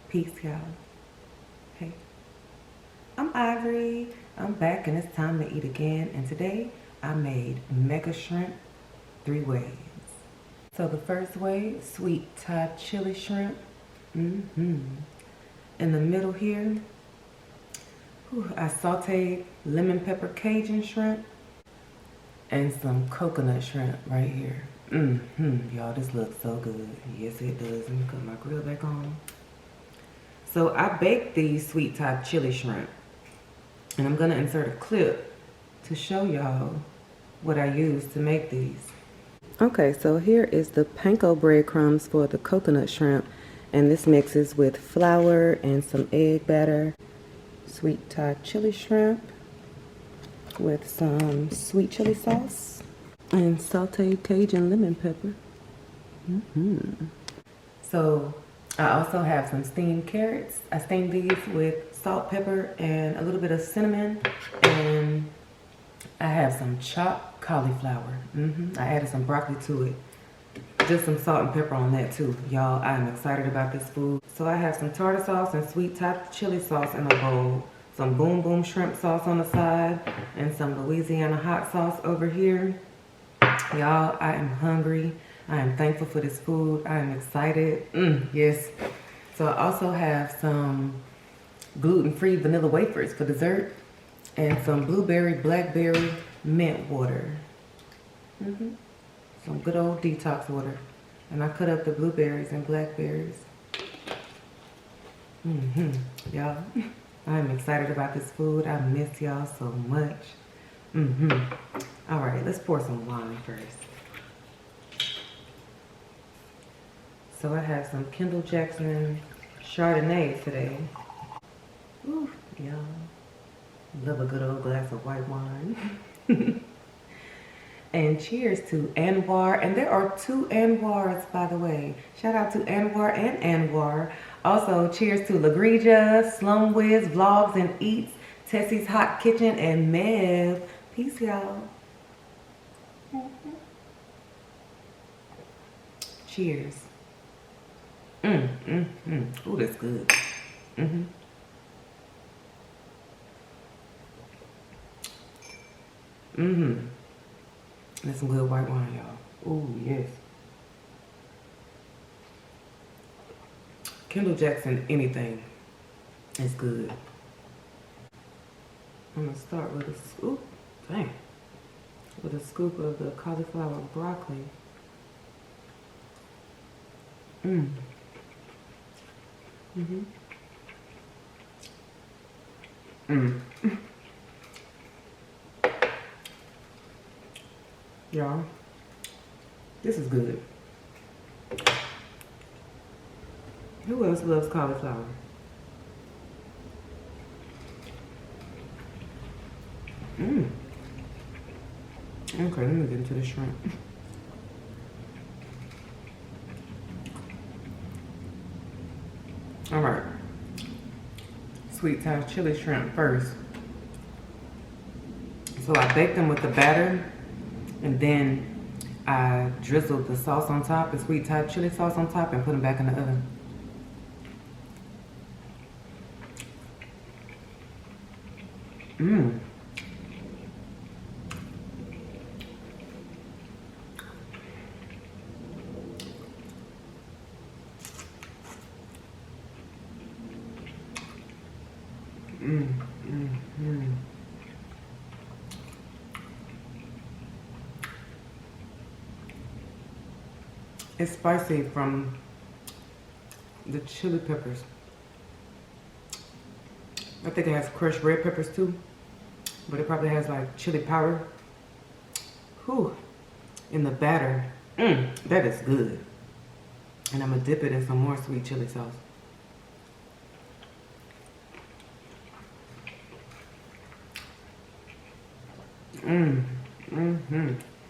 Peace, y'all. Hey, I'm Ivory. I'm back and it's time to eat again. And today I made mega shrimp 3 ways. So the first way, sweet Thai chili shrimp. In the middle here, I sauteed lemon pepper Cajun shrimp and some coconut shrimp right here. Y'all, this looks so good. Yes, it does. Let me put my grill back on. So I baked these sweet Thai chili shrimp. And I'm going to insert a clip to show y'all what I used to make these. Okay, so here is the panko breadcrumbs for the coconut shrimp. And this mixes with flour and some egg batter. Sweet Thai chili shrimp with some sweet chili sauce and sauteed Cajun lemon pepper. So I also have some steamed carrots. I steamed these with salt, pepper, and a little bit of cinnamon. And I have some chopped cauliflower. I added some broccoli to it. Just some salt and pepper on that too. Y'all, I'm excited about this food. So I have some tartar sauce and sweet Thai chili sauce in a bowl. Some boom boom shrimp sauce on the side. And some Louisiana hot sauce over here. Y'all, I am hungry. I am thankful for this food. I am excited. Yes. So I also have some gluten-free vanilla wafers for dessert. And some blueberry, blackberry mint water. Some good old detox water. And I cut up the blueberries and blackberries. Y'all, I'm excited about this food. I miss y'all so much. All right, let's pour some wine first. So I have some Kendall-Jackson Chardonnay today. Ooh, y'all. Love a good old glass of white wine. And cheers to Anwar. And there are 2 Anwars, by the way. Shout out to Anwar and Anwar. Also, cheers to Lagrija, Slum Wiz, Vlogs and Eats, Tessie's Hot Kitchen, and Mev. Peace, y'all. Cheers. Ooh, that's good. That's some good white wine, y'all. Ooh, yes. Kendall-Jackson, anything is good. I'm gonna start with a scoop. Dang. With a scoop of the cauliflower broccoli. Y'all, this is good. Who else loves cauliflower? Okay, let me get into the shrimp. All right. Sweet Thai chili shrimp first. So I baked them with the batter, and then I drizzled the sauce on top, the sweet Thai chili sauce on top, and put them back in the oven. It's spicy from the chili peppers. I think it has crushed red peppers too, but it probably has like chili powder. Whew, in the batter. That is good. And I'm gonna dip it in some more sweet chili sauce.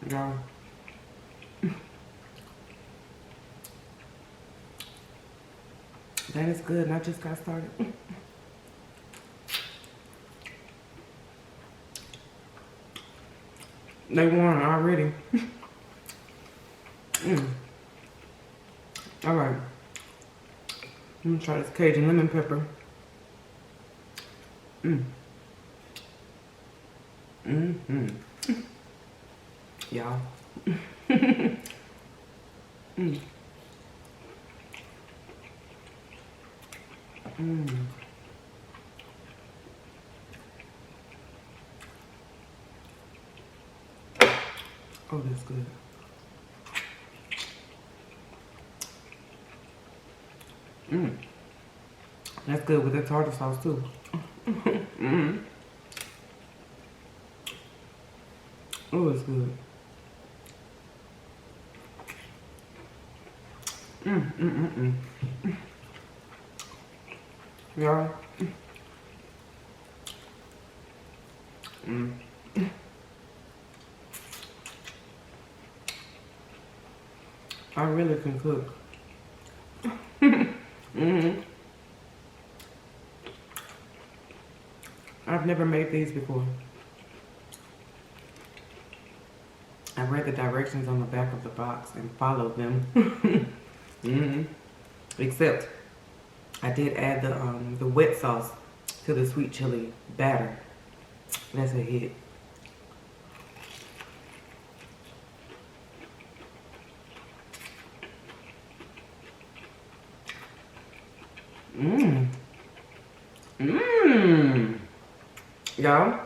Y'all. That is good, and I just got started. They warm already. All right. me try this Cajun lemon pepper. Y'all. Oh, that's good. That's good with the tartar sauce too. Oh, it's good. Y'all. I really can cook. I've never made these before. I read the directions on the back of the box and followed them. Except I did add the wet sauce to the sweet chili batter. That's a hit. Y'all,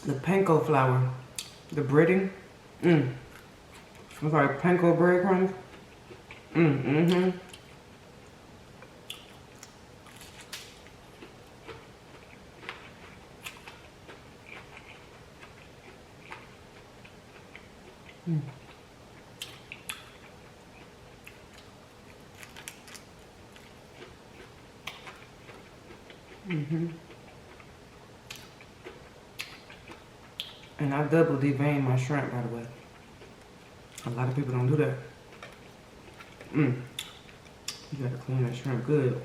the panko flour, the breading, I'm sorry, panko breadcrumbs, And I double deveined my shrimp, by the way. A lot of people don't do that. You gotta clean that shrimp good.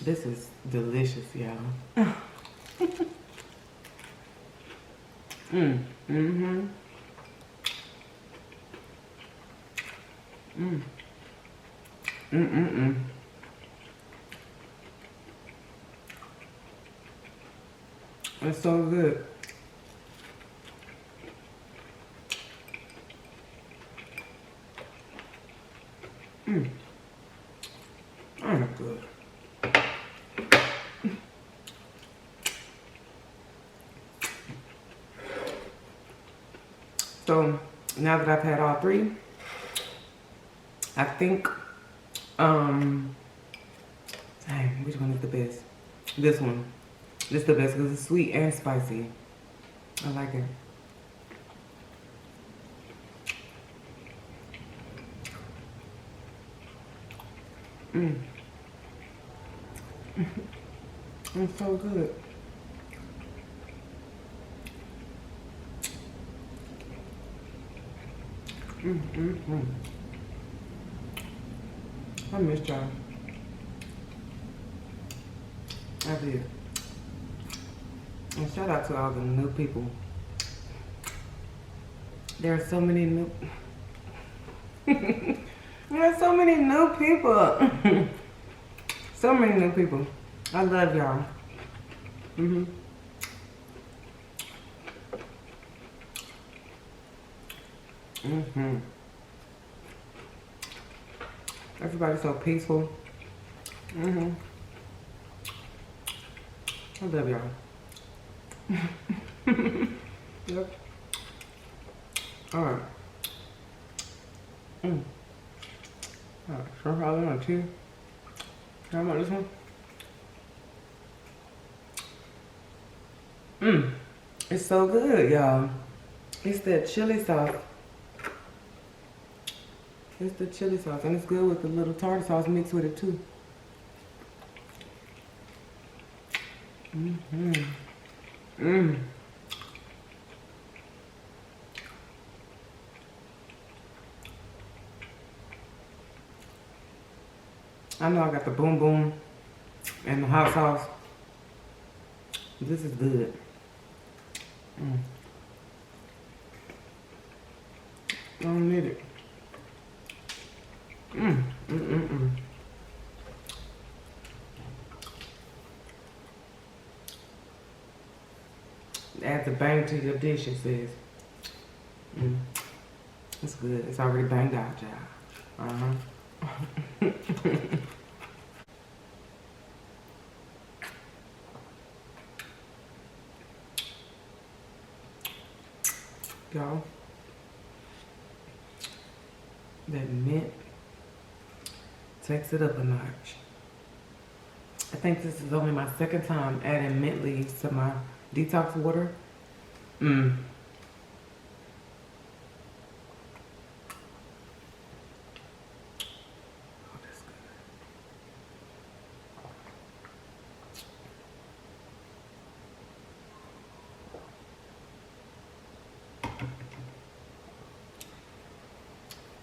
This is delicious, y'all. It's so good. That's good. So now that I've had all three, I think, dang, which one is the best? This one. This is the best because it's sweet and spicy. I like it. It's so good. I missed y'all. I did. And shout out to all the new people. There are so many new... There are so many new people. So many new people. I love y'all. Everybody's so peaceful. I love y'all. Yep. All right. All right. So how do you want tea? How about this one? It's so good, y'all. It's that chili sauce. It's the chili sauce, and it's good with the little tartar sauce mixed with it too. I know I got the boom boom and the hot sauce. This is good. I don't need it. Mm, mm, mm, mm. Add the bang to your dish, it says. Mm. It's good. It's already banged out, y'all. Uh-huh. Y'all, that mint takes it up a notch. I think this is only my second time adding mint leaves to my detox water. Mm. Oh, that's good.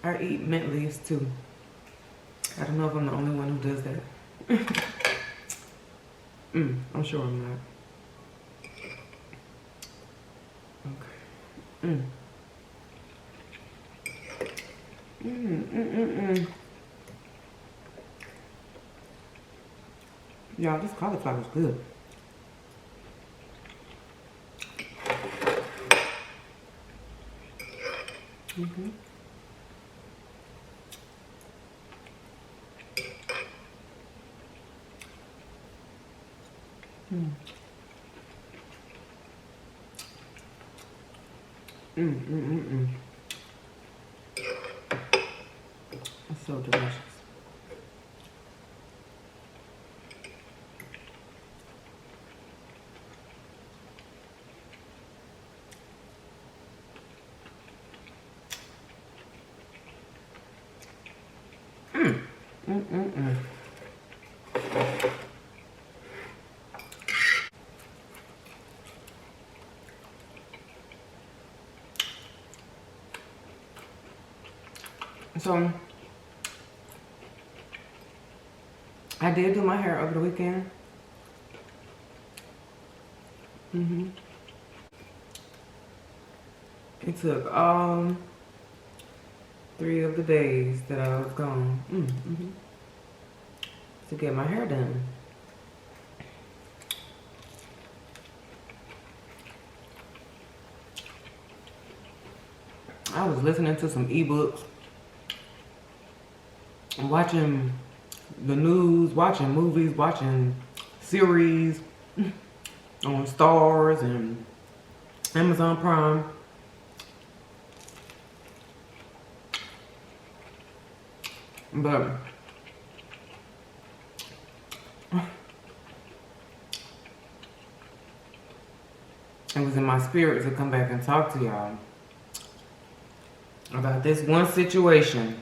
I eat mint leaves too. I don't know if I'm the only one who does that. I'm sure I'm not. Okay. Y'all, this cauliflower is good. It's so delicious. So, I did do my hair over the weekend. It took all 3 of the days that I was gone to get my hair done. I was listening to some ebooks, watching the news, watching movies, watching series on Stars and Amazon Prime. But it was in my spirit to come back and talk to y'all about this one situation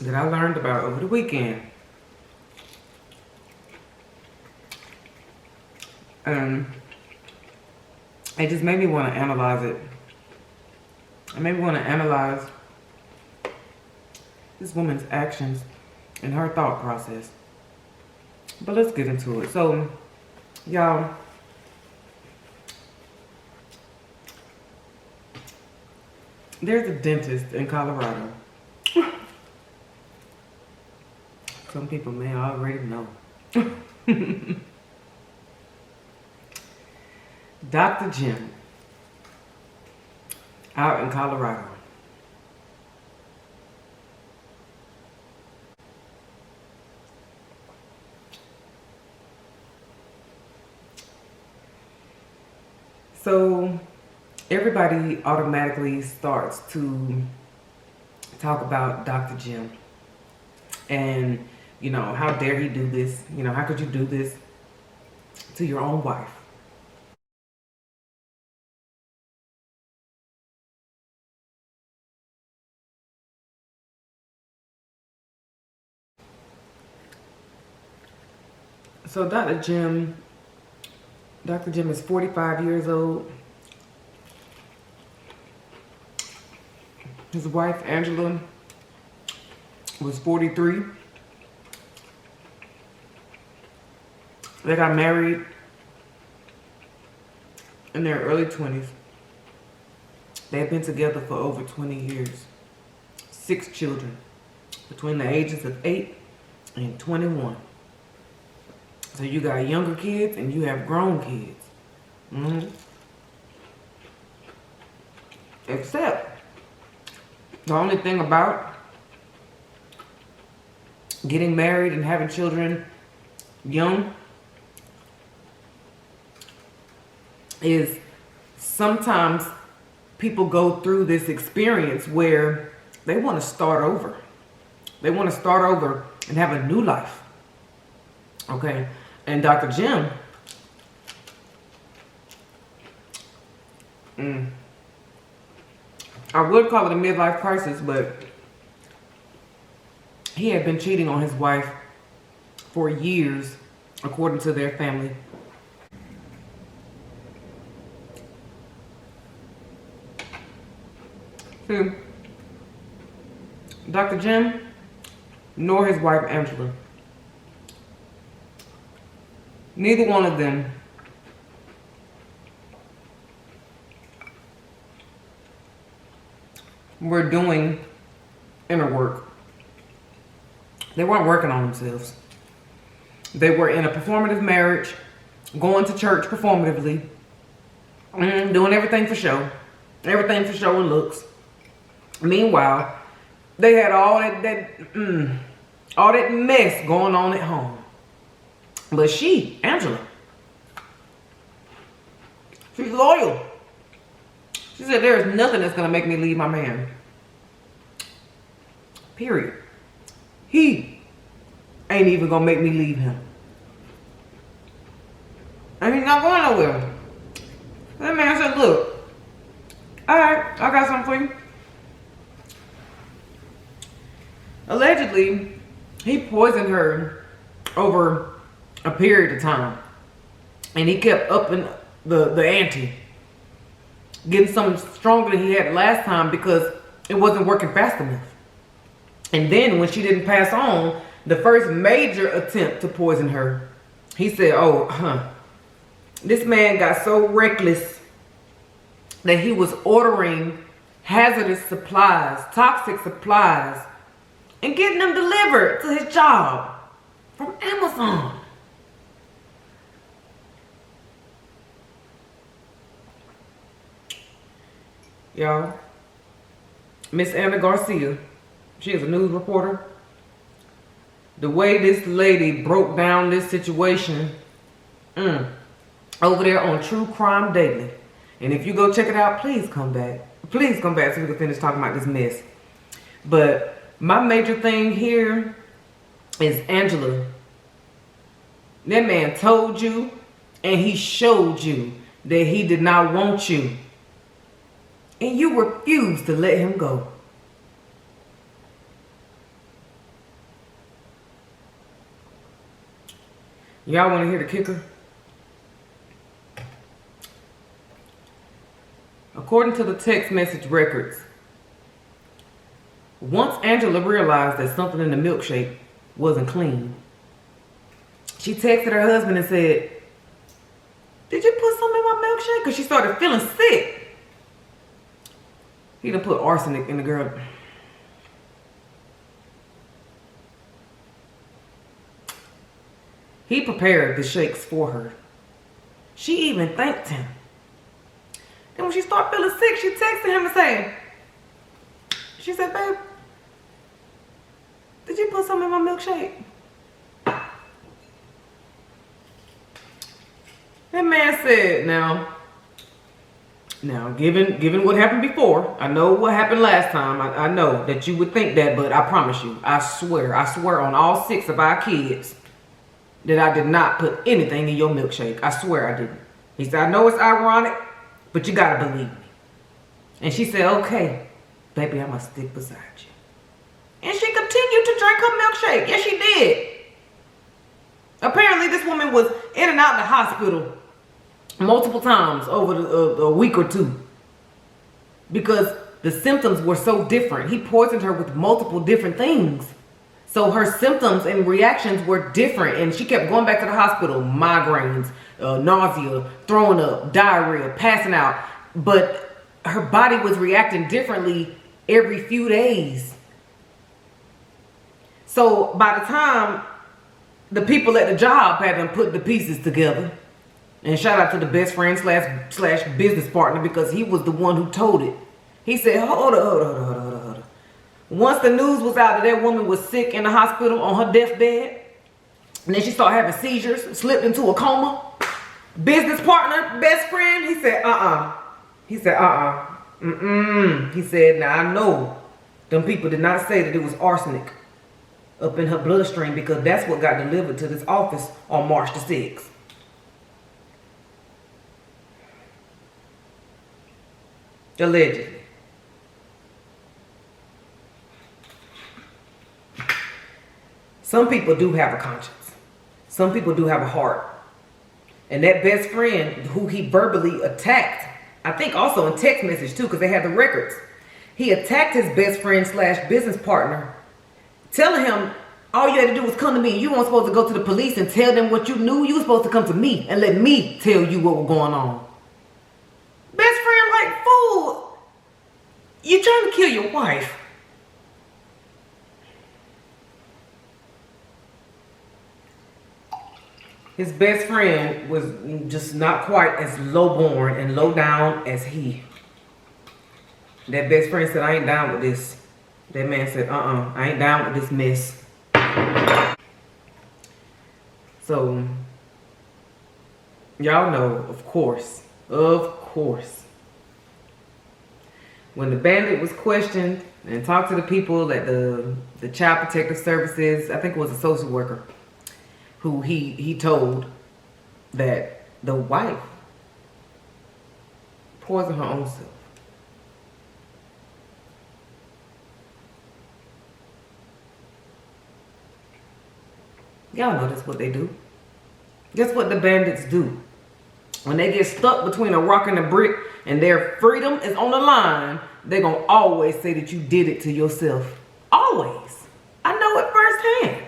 that I learned about over the weekend. It just made me want to analyze it. It made me want to analyze this woman's actions and her thought process. But let's get into it. So, y'all, there's a dentist in Colorado. Some people may already know. Dr. Jim, out in Colorado. So everybody automatically starts to talk about Dr. Jim and, you know, how dare he do this? You know, how could you do this to your own wife? So Dr. Jim is 45 years old. His wife, Angela, was 43. They got married in their early 20s. They've been together for over 20 years. 6 children. between the ages of 8 and 21. So you got younger kids and you have grown kids. Except, the only thing about getting married and having children young is sometimes people go through this experience where they want to start over. They want to start over and have a new life. Okay? And Dr. Jim, I would call it a midlife crisis, but he had been cheating on his wife for years, according to their family. See, Dr. Jim, nor his wife Angela, neither one of them were doing inner work. They weren't working on themselves. They were in a performative marriage, going to church performatively, doing everything for show. Everything for show and looks. Meanwhile, they had all that mess going on at home. But she, Angela, she's loyal. She said, there is nothing that's going to make me leave my man. Period. He ain't even going to make me leave him. And he's not going nowhere. That man said, look, all right, I got something for you. Allegedly, he poisoned her over a period of time. And he kept upping the ante. Getting something stronger than he had last time because it wasn't working fast enough. And then when she didn't pass on the first major attempt to poison her, he said, this man got so reckless that he was ordering hazardous supplies, toxic supplies, and getting them delivered to his job from Amazon. Y'all, Miss Anna Garcia, she is a news reporter. The way this lady broke down this situation over there on True Crime Daily. And if you go check it out, please come back. Please come back so we can finish talking about this mess. But my major thing here is Angela. That man told you and he showed you that he did not want you. And you refused to let him go. Y'all want to hear the kicker? According to the text message records, once Angela realized that something in the milkshake wasn't clean, she texted her husband and said, "Did you put something in my milkshake?" Because she started feeling sick. He done put arsenic in the girl. He prepared the shakes for her. She even thanked him. Then when she started feeling sick, she texted him and she said, "Babe, did you put something in my milkshake?" That man said, now, given what happened before, I know what happened last time. I know that you would think that, but I promise you, I swear on all 6 of our kids that I did not put anything in your milkshake. I swear I didn't. He said, "I know it's ironic, but you gotta believe me." And she said, "Okay, baby, I'm gonna stick beside you." And she continued to drink her milkshake. Yes, she did. Apparently, this woman was in and out of the hospital multiple times over a week or two because the symptoms were so different. He poisoned her with multiple different things. So her symptoms and reactions were different, and she kept going back to the hospital. Migraines, nausea, throwing up, diarrhea, passing out. But her body was reacting differently every few days. So by the time the people at the job had them put the pieces together, and shout out to the best friend slash business partner, because he was the one who told it. He said, hold up. Once the news was out that woman was sick in the hospital on her deathbed, and then she started having seizures, slipped into a coma, business partner, best friend, he said, He said, He said, now I know them people did not say that it was arsenic up in her bloodstream, because that's what got delivered to this office on March the 6th. Allegedly. Some people do have a conscience. Some people do have a heart. And that best friend who he verbally attacked, I think also in text message too, because they had the records. He attacked his best friend slash business partner, telling him all you had to do was come to me. You weren't supposed to go to the police and tell them what you knew. You were supposed to come to me and let me tell you what was going on. Best friend like, fool, you trying to kill your wife. His best friend was just not quite as low-born and low-down as he. That best friend said, I ain't down with this. That man said, I ain't down with this mess. So, y'all know, of course, when the bandit was questioned and talked to the people at the Child Protective Services, I think it was a social worker, who he told that the wife poisoned her own self. Y'all know that's what they do. That's what the bandits do. When they get stuck between a rock and a brick and their freedom is on the line, they're going to always say that you did it to yourself. Always. I know it firsthand.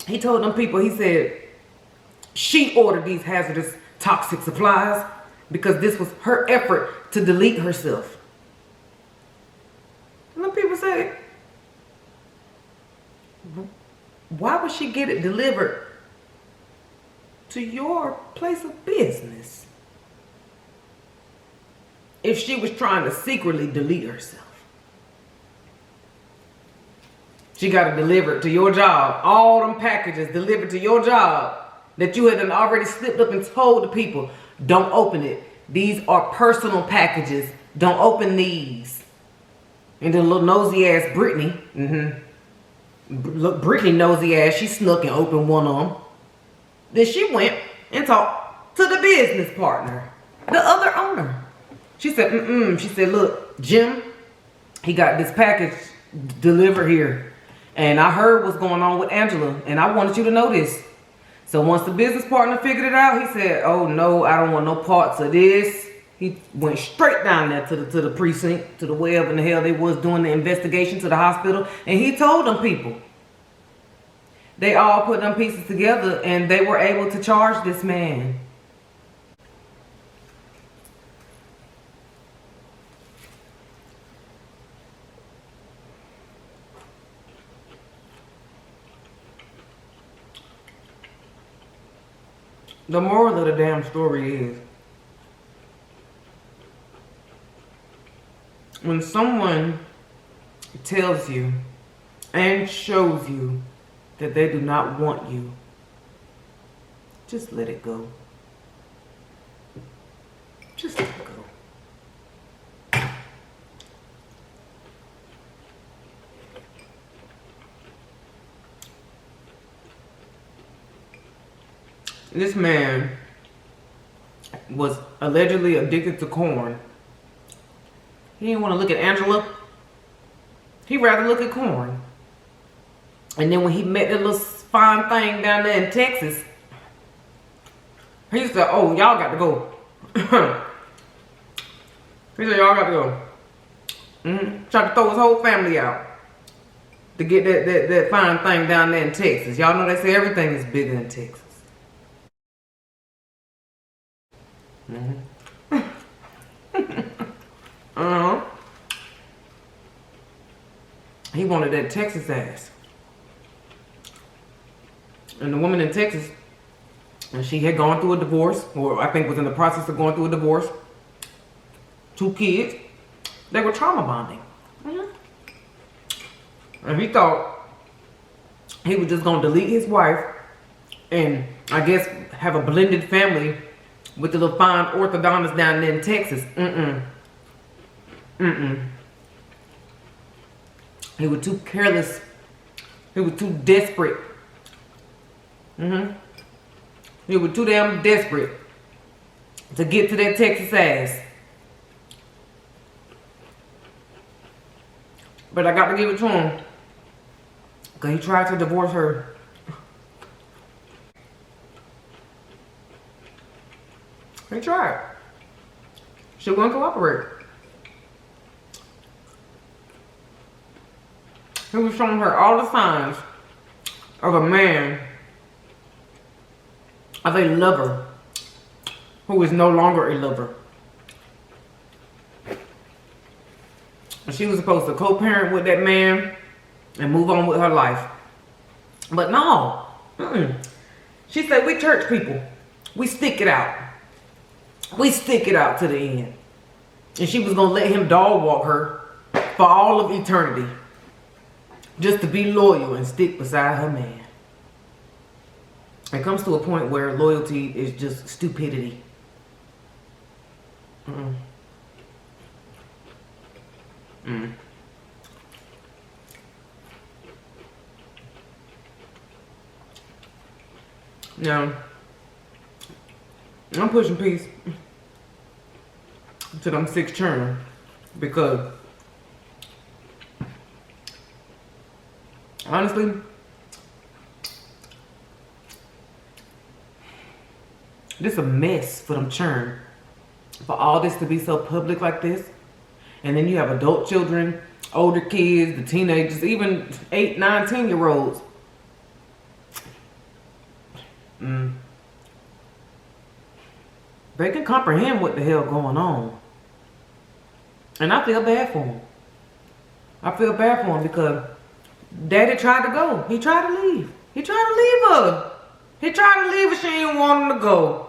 He told them people, he said, she ordered these hazardous toxic supplies because this was her effort to delete herself. And then people say, why would she get it delivered to your place of business if she was trying to secretly delete herself? She got it delivered to your job. All them packages delivered to your job that you had already slipped up and told the people, don't open it. These are personal packages. Don't open these. And the little nosy ass Brittany, look, Brittany nosy ass, she snuck and opened one of them. Then she went and talked to the business partner, the other owner. She said, she said, look, Jim, he got this package delivered here. And I heard what's going on with Angela, and I wanted you to know this. So once the business partner figured it out, he said, oh no, I don't want no parts of this. He went straight down there to the precinct, to the wherever in the hell they was doing the investigation, to the hospital, and he told them people. They all put them pieces together, and they were able to charge this man. The moral of the damn story is, when someone tells you and shows you that they do not want you, just let it go. Just let it go. This man was allegedly addicted to corn. He didn't want to look at Angela. He'd rather look at corn. And then when he met that little fine thing down there in Texas, he said, oh, y'all got to go. He said, y'all got to go. Tried to throw his whole family out to get that fine thing down there in Texas. Y'all know they say everything is bigger in Texas. He wanted that Texas ass. And the woman in Texas, and she had gone through a divorce, or I think was in the process of going through a divorce. 2 kids. They were trauma bonding. And he thought he was just going to delete his wife and, I guess, have a blended family with the little fine orthodontists down there in Texas. He was too careless. He was too desperate. He was too damn desperate to get to that Texas ass. But I got to give it to him, because he tried to divorce her. He tried. She wouldn't cooperate. He was showing her all the signs of a man, of a lover, who is no longer a lover. And she was supposed to co-parent with that man and move on with her life. But no. She said, we church people, we stick it out. We stick it out to the end. And she was going to let him dog walk her for all of eternity, just to be loyal and stick beside her man. It comes to a point where loyalty is just stupidity. Now, I'm pushing peace to them 6 children, because honestly, this a mess for them children. For all this to be so public like this. And then you have adult children, older kids, the teenagers, even 8, 9, 10-year-olds. They can comprehend what the hell going on. And I feel bad for them. I feel bad for them because Daddy tried to go. He tried to leave. He tried to leave her. He tried to leave her. She ain't want him to go.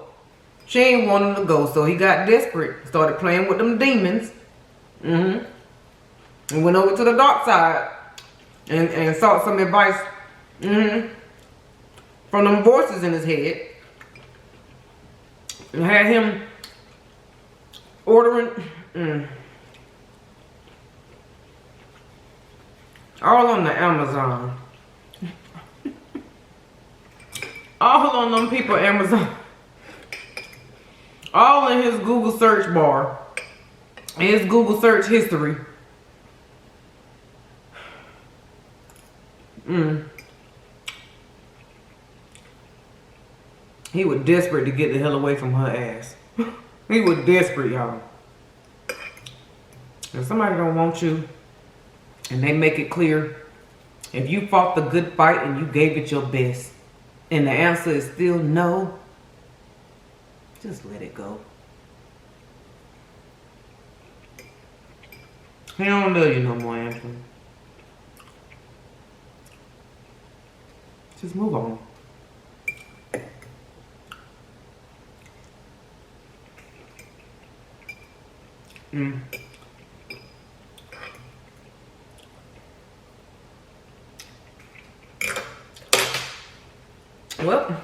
She ain't want him to go. So he got desperate. Started playing with them demons. And went over to the dark side. And sought some advice. From them voices in his head. And had him ordering. All on the Amazon. All on them people Amazon. All in his Google search bar. His Google search history. He was desperate to get the hell away from her ass. He was desperate, y'all. If somebody don't want you, and they make it clear, if you fought the good fight and you gave it your best, and the answer is still no, just let it go. He don't love you no more, Anthony. Just move on. Well,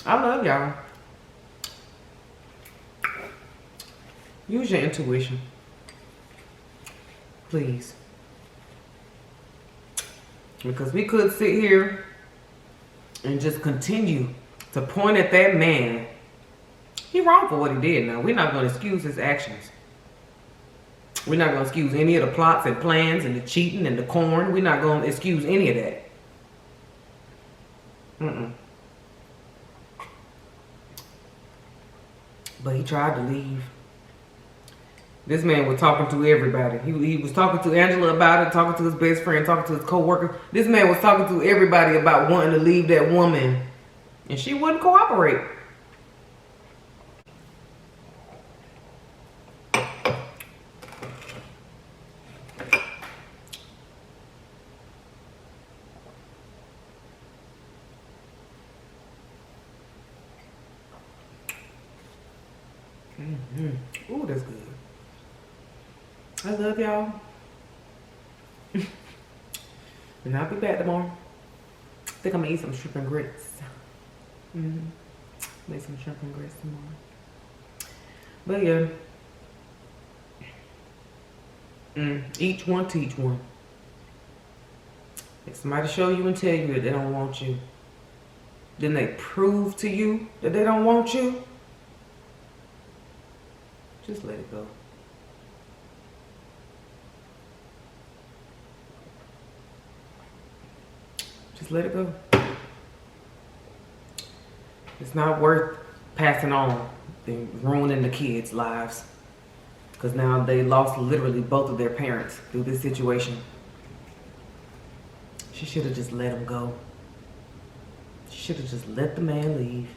I love y'all. Use your intuition. Please. Because we could sit here and just continue to point at that man. He wrong for what he did now. We're not going to excuse his actions. We're not going to excuse any of the plots and plans and the cheating and the corn. We're not going to excuse any of that. But he tried to leave. This man was talking to everybody. He was talking to Angela about it, talking to his best friend, talking to his co-worker. This man was talking to everybody about wanting to leave that woman. And she wouldn't cooperate. Ooh, that's good. I love y'all. And I'll be back tomorrow. I think I'm gonna eat some shrimp and grits. Make some shrimp and grits tomorrow. But yeah. Each one teach one. If somebody show you and tell you that they don't want you, then they prove to you that they don't want you, just let it go. Just let it go. It's not worth passing on and ruining the kids' lives. Because now they lost literally both of their parents through this situation. She should have just let him go. She should have just let the man leave.